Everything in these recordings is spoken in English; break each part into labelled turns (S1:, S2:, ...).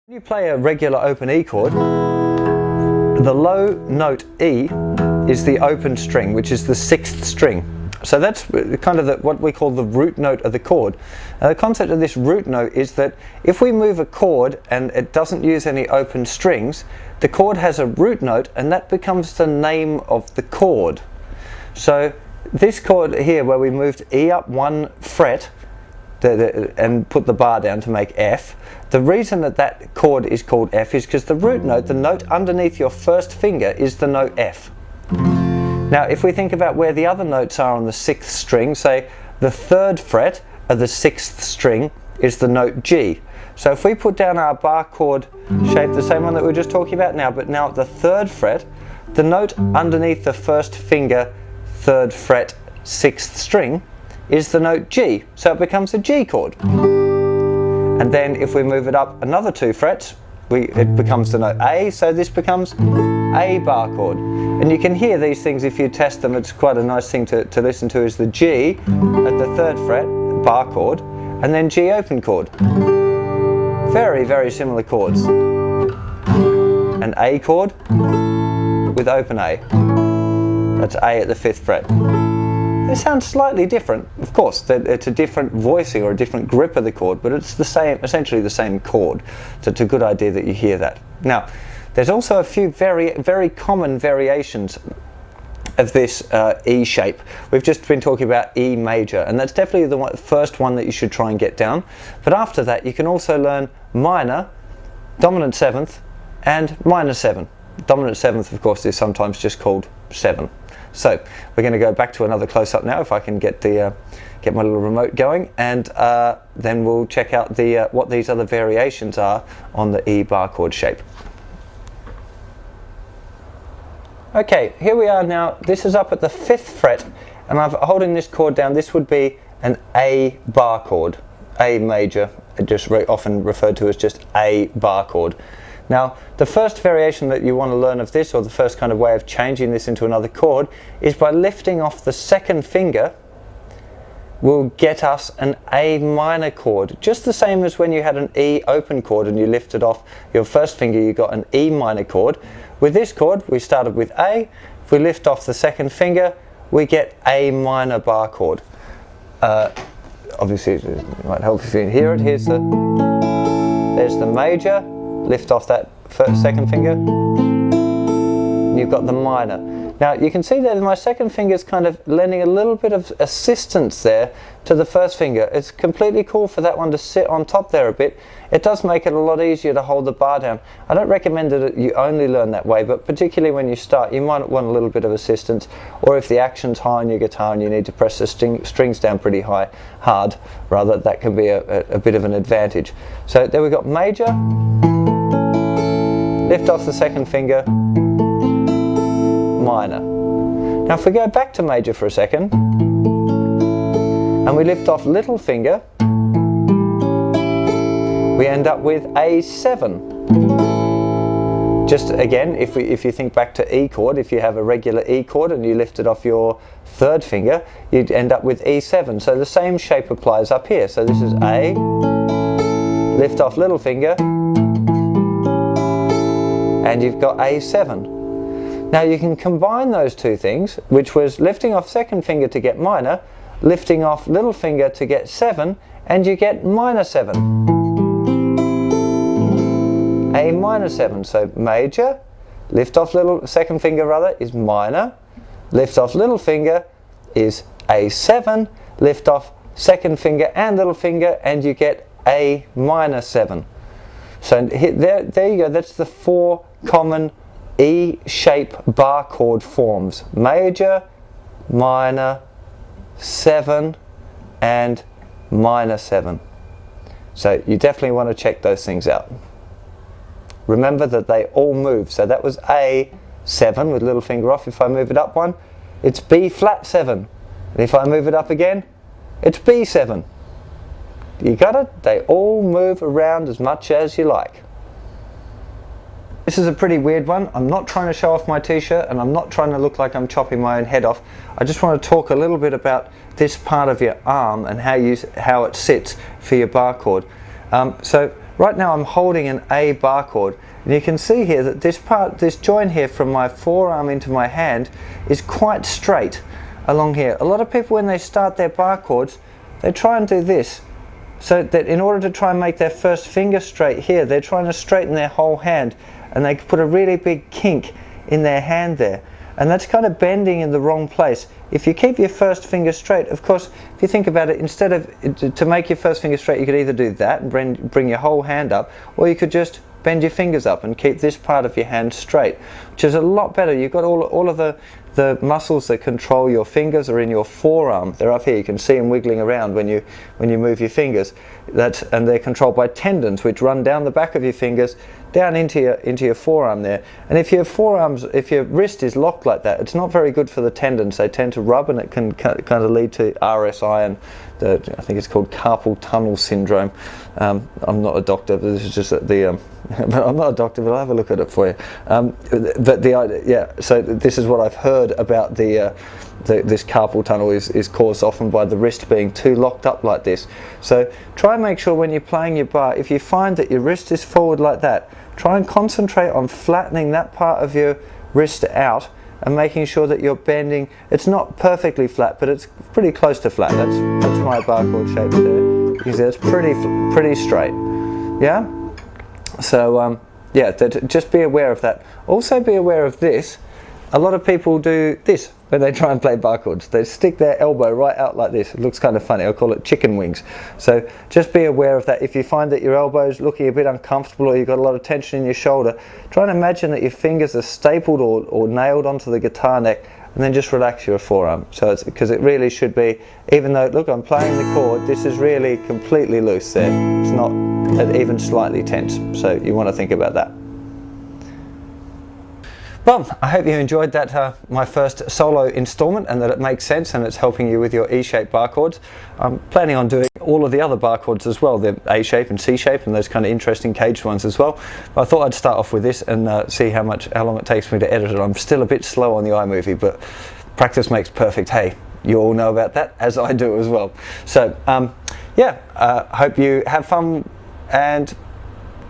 S1: When you play a regular open E chord, the low note E is the open string, which is the 6th string. So that's kind of what we call the root note of the chord. Now, the concept of this root note is that if we move a chord and it doesn't use any open strings, the chord has a root note and that becomes the name of the chord. So this chord here, where we moved E up 1 fret and put the bar down to make F, the reason that that chord is called F is because the root note, the note underneath your first finger, is the note F. Now if we think about where the other notes are on the 6th string, say the 3rd fret of the 6th string is the note G. So if we put down our bar chord shape, the same one that we were just talking about now, but now at the 3rd fret, the note underneath the first finger, 3rd fret, 6th string, is the note G, so it becomes a G chord. And then if we move it up another 2 frets, it becomes the note A, so this becomes A bar chord. And you can hear these things if you test them. It's quite a nice thing to listen to, is the G at the 3rd fret, bar chord, and then G open chord. Very, very similar chords. An A chord with open A. That's A at the 5th fret. They sound slightly different, of course. It's a different voicing or a different grip of the chord, but it's the same, essentially the same chord. So it's a good idea that you hear that. Now, there's also a few very, very common variations of this E shape. We've just been talking about E major, and that's definitely the first one that you should try and get down. But after that, you can also learn minor, dominant 7th, and minor 7. Dominant 7th, of course, is sometimes just called 7. So we're going to go back to another close-up now, if I can get my little remote going, and then we'll check out what these other variations are on the E bar chord shape. Okay, here we are now. This is up at the 5th fret, and I'm holding this chord down. This would be an A bar chord, A major, just very often referred to as just A bar chord. Now, the first variation that you want to learn of this, or the first kind of way of changing this into another chord, is by lifting off the 2nd finger will get us an A minor chord. Just the same as when you had an E open chord and you lifted off your 1st finger, you got an E minor chord. With this chord, we started with A. If we lift off the 2nd finger, we get A minor bar chord. Obviously, it might help if you hear it. There's the major. Lift off that 2nd finger, you've got the minor. Now you can see that my 2nd finger is kind of lending a little bit of assistance there to the 1st finger. It's completely cool for that one to sit on top there a bit. It does make it a lot easier to hold the bar down. I don't recommend that you only learn that way, but particularly when you start, you might want a little bit of assistance, or if the action's high on your guitar and you need to press the strings down pretty hard, rather, that can be a bit of an advantage. So there we've got major. Lift off the 2nd finger, minor. Now if we go back to major for a second, and we lift off little finger, we end up with A7. Just again, if you think back to E chord, if you have a regular E chord and you lift it off your 3rd finger, you'd end up with E7. So the same shape applies up here. So this is A, lift off little finger, and you've got A7. Now you can combine those two things, which was lifting off 2nd finger to get minor, lifting off little finger to get 7, and you get minor 7. A minor 7. So major, lift off 2nd finger rather, is minor, lift off little finger is A7, lift off 2nd finger and little finger, and you get A minor 7. So there you go, that's the 4 common E shape bar chord forms: major, minor, 7, and minor 7. So you definitely want to check those things out. Remember that they all move. So that was A7 with little finger off. If I move it up 1, it's B flat 7. And if I move it up again, it's B7. You got it? They all move around as much as you like. This is a pretty weird one. I'm not trying to show off my t-shirt, and I'm not trying to look like I'm chopping my own head off. I just want to talk a little bit about this part of your arm and how it sits for your bar chord. So right now I'm holding an A bar chord, and you can see here that this joint here from my forearm into my hand is quite straight along here. A lot of people, when they start their bar chords, they try and do this, so that in order to try and make their first finger straight here, they're trying to straighten their whole hand, and they put a really big kink in their hand there, and that's kind of bending in the wrong place. If you keep your first finger straight, of course, if you think about it, instead of, to make your first finger straight, you could either do that and bring your whole hand up, or you could just bend your fingers up and keep this part of your hand straight, which is a lot better. You've got all of the muscles that control your fingers are in your forearm. They're up here. You can see them wiggling around when you move your fingers. And they're controlled by tendons, which run down the back of your fingers, down into your forearm there. And if your wrist is locked like that, it's not very good for the tendons. They tend to rub, and it can kind of lead to RSI, and I think it's called carpal tunnel syndrome. I'm not a doctor, but this is just but I'm not a doctor, but I'll have a look at it for you. But the idea, yeah. So this is what I've heard about this carpal tunnel is caused often by the wrist being too locked up like this. So try and make sure when you're playing your bar, if you find that your wrist is forward like that, try and concentrate on flattening that part of your wrist out and making sure that you're bending. It's not perfectly flat, but it's pretty close to flat. That's my bar chord shape there. You can see it's pretty straight. Yeah. So yeah, just be aware of that. Also be aware of this. A lot of people do this when they try and play bar chords. They stick their elbow right out like this. It looks kind of funny. I call it chicken wings. So just be aware of that. If you find that your elbow's looking a bit uncomfortable, or you've got a lot of tension in your shoulder, try and imagine that your fingers are stapled or nailed onto the guitar neck, and then just relax your forearm. So it's because it really should be, even though, look, I'm playing the chord, this is really completely loose there. It's not even slightly tense. So you want to think about that. Well, I hope you enjoyed that, my first solo installment, and that it makes sense and it's helping you with your E-shape bar chords. I'm planning on doing all of the other bar chords as well, the A-shape and C-shape and those kind of interesting caged ones as well. But I thought I'd start off with this and see how long it takes me to edit it. I'm still a bit slow on the iMovie, but practice makes perfect. Hey, you all know about that, as I do as well. So, yeah, hope you have fun, and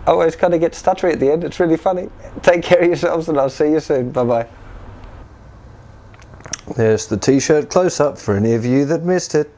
S1: I always kind of get stuttery at the end. It's really funny. Take care of yourselves, and I'll see you soon. Bye-bye. There's the t-shirt close-up for any of you that missed it.